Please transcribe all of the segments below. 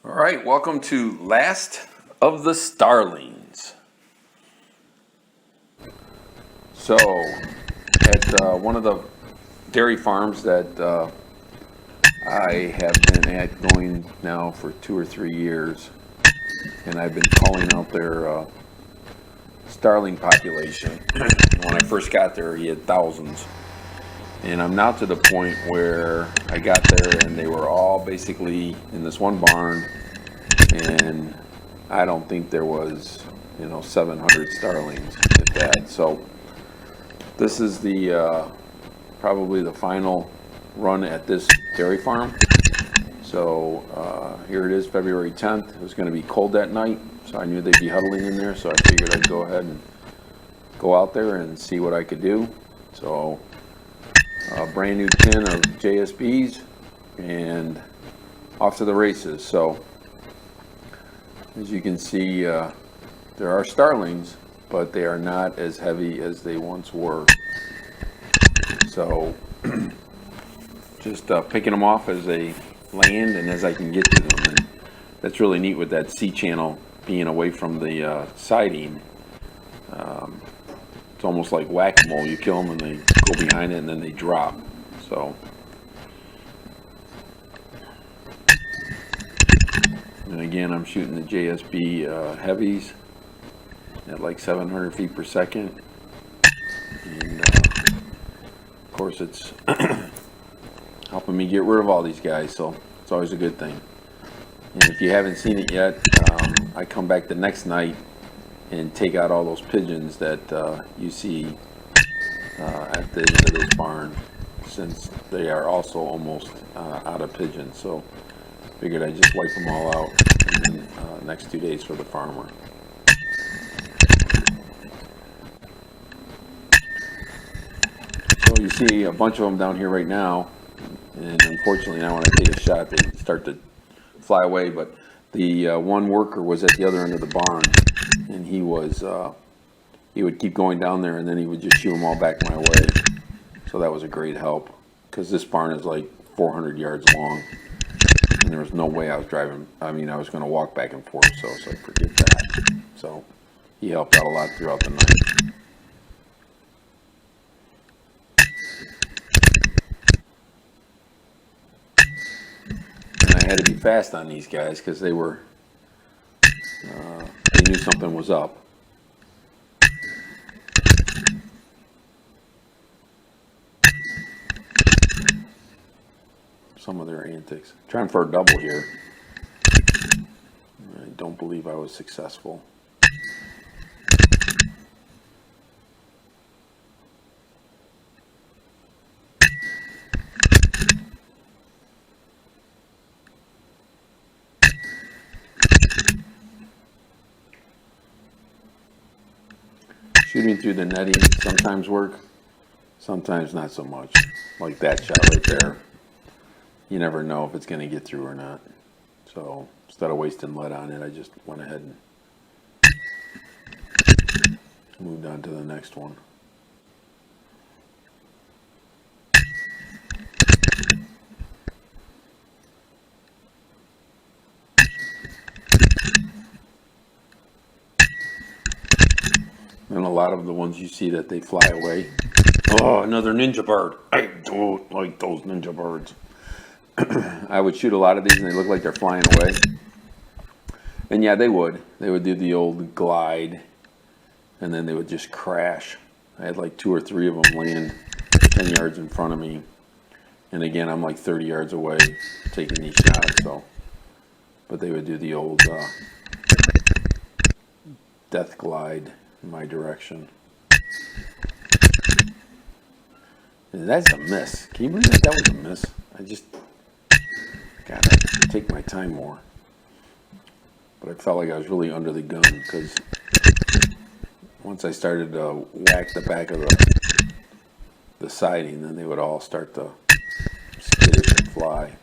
All right, welcome to Last of the Starlings. So, at one of the dairy farms that I have been at going now for 2 or 3 years, and I've been calling out their starling population. When I first got there, he had thousands. And I'm now to the point where I got there and they were all basically in this one barn, and I don't think there was, 700 starlings at that. So this is the probably the final run at this dairy farm. So here it is, February 10th. It was going to be cold that night, so I knew they'd be huddling in there. So I figured I'd go ahead and go out there and see what I could do. So a brand new tin of JSBs and off to the races. So as you can see, there are starlings, but they are not as heavy as they once were. So just picking them off as they land and as I can get to them. And that's really neat with that C channel being away from the siding. It's almost like whack-a-mole. You kill them and they go behind it and then they drop. So, and again, I'm shooting the JSB heavies at like 700 feet per second. And of course it's helping me get rid of all these guys, so it's always a good thing. And if you haven't seen it yet, I come back the next night and take out all those pigeons that you see at the end of this barn, since they are also almost out of pigeons. So figured I'd just wipe them all out and then next 2 days for the farmer. So you see a bunch of them down here right now, and unfortunately now when I take a shot they start to fly away. But the one worker was at the other end of the barn, and he would keep going down there, and then he would just shoo them all back my way. So that was a great help, because this barn is like 400 yards long, and there was no way I was driving. I was going to walk back and forth, so I forget that. So he helped out a lot throughout the night. And I had to be fast on these guys because they knew something was up. Some of their antics. Trying for a double here. I don't believe I was successful. Shooting through the netting sometimes work, sometimes not so much. Like that shot right there. You never know if it's going to get through or not. So instead of wasting lead on it, I just went ahead and moved on to the next one. And a lot of the ones you see that they fly away. Oh, another ninja bird. I don't like those ninja birds. I would shoot a lot of these and they look like they're flying away. And yeah, they would. They would do the old glide and then they would just crash. I had like 2 or 3 of them land 10 yards in front of me. And again, I'm like 30 yards away taking these shots. But they would do the old death glide in my direction. And that's a miss. Can you believe that was a miss? I just gotta take my time more. But I felt like I was really under the gun, because once I started to whack the back of the siding, then they would all start to skittish and fly.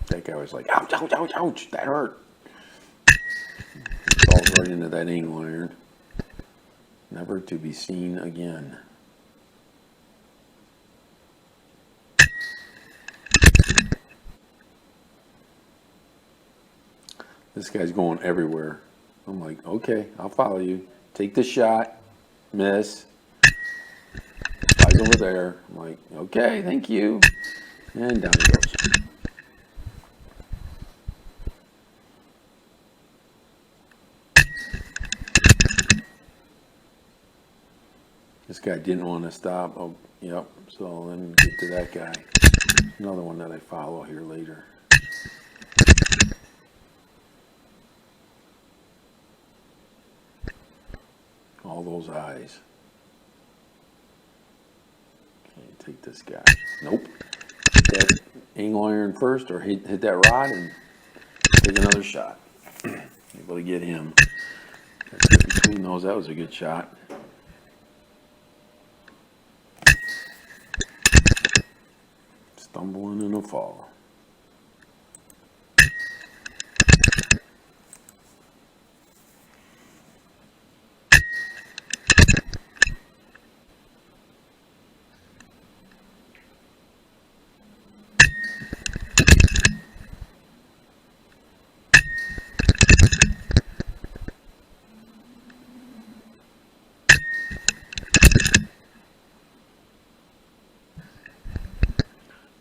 That guy was like, ouch, ouch, ouch, ouch, that hurt. Falls right into that angle iron. Never to be seen again. This guy's going everywhere. I'm like, okay, I'll follow you. Take the shot, miss. Flies over there. I'm like, okay, thank you. And down he goes. This guy didn't want to stop. Oh, yep. So then get to that guy. Another one that I follow here later. All those eyes. Okay, take this guy. Nope. Hit that angle iron first, or hit that rod and take another shot. Able to get him. Between those, that was a good shot. Stumbling in a fall.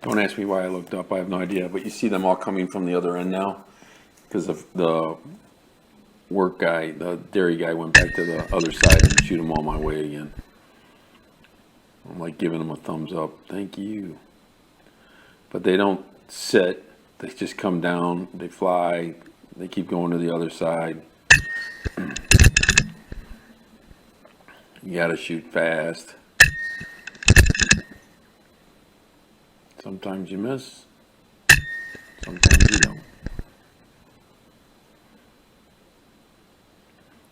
Don't ask me why I looked up. I have no idea. But you see them all coming from the other end now because of the work guy, the dairy guy, went back to the other side and shoot them all my way again. I'm like giving them a thumbs up. Thank you. But they don't sit. They just come down. They fly. They keep going to the other side. You got to shoot fast. Sometimes you miss. Sometimes you don't.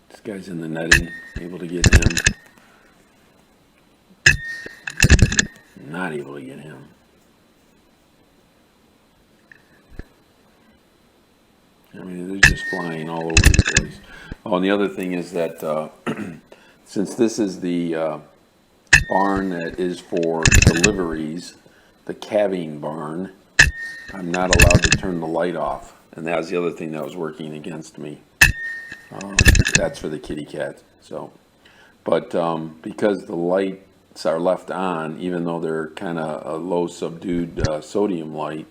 This guy's in the netting. Able to get him. Not able to get him. I mean, they're just flying all over the place. Oh, and the other thing is that since this is the barn that is for deliveries, the calving barn, I'm not allowed to turn the light off. And that was the other thing that was working against me. That's for the kitty cat. So, but because the lights are left on, even though they're kind of a low subdued sodium light,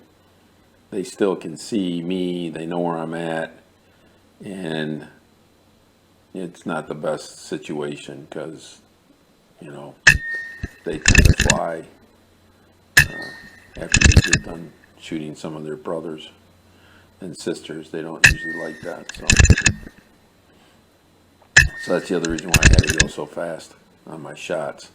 they still can see me. They know where I'm at, and it's not the best situation because, you know, they tend to fly after you get done shooting some of their brothers and sisters. They don't usually like that. So that's the other reason why I had to go so fast on my shots.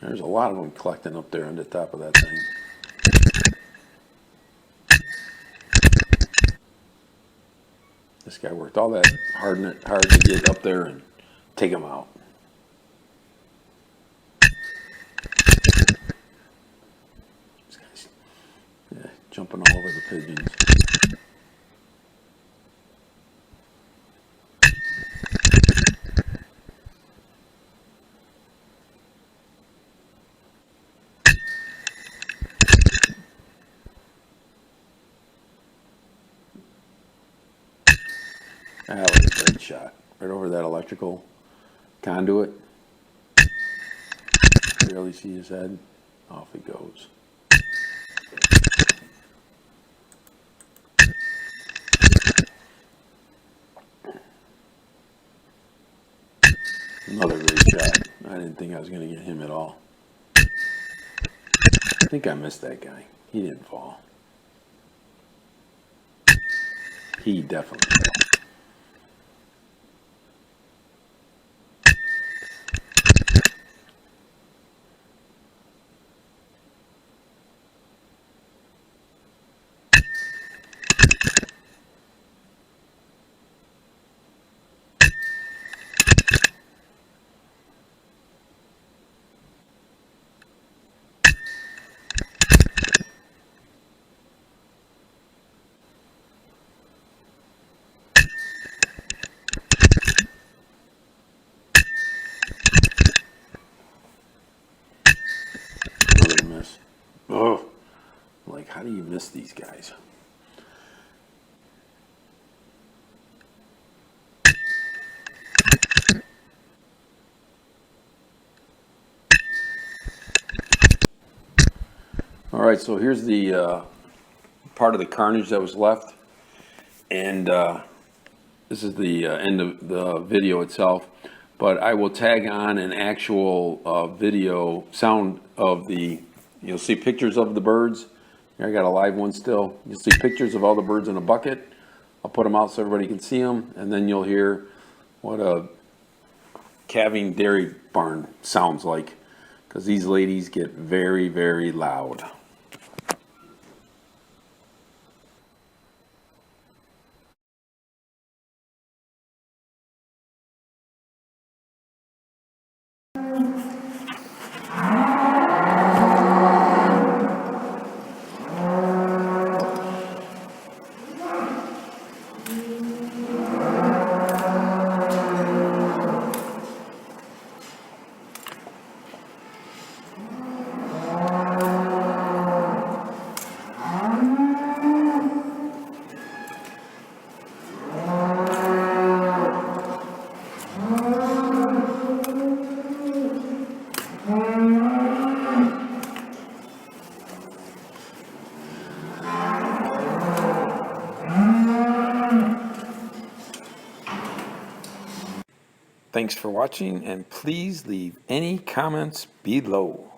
There's a lot of them collecting up there on the top of that thing. This guy worked all that hard to get up there and take them out. This guy's jumping all over the pigeons. That was a great shot. Right over that electrical conduit. Barely see his head. Off he goes. Another great shot. I didn't think I was going to get him at all. I think I missed that guy. He didn't fall. He definitely fell. do you miss these guys? All right, so here's the part of the carnage that was left, and this is the end of the video itself. But I will tag on an actual video sound of the. You'll see pictures of the birds. Here I got a live one still. You'll see pictures of all the birds in a bucket. I'll put them out so everybody can see them, and then you'll hear what a calving dairy barn sounds like, because these ladies get very, very loud. Thanks for watching, and please leave any comments below.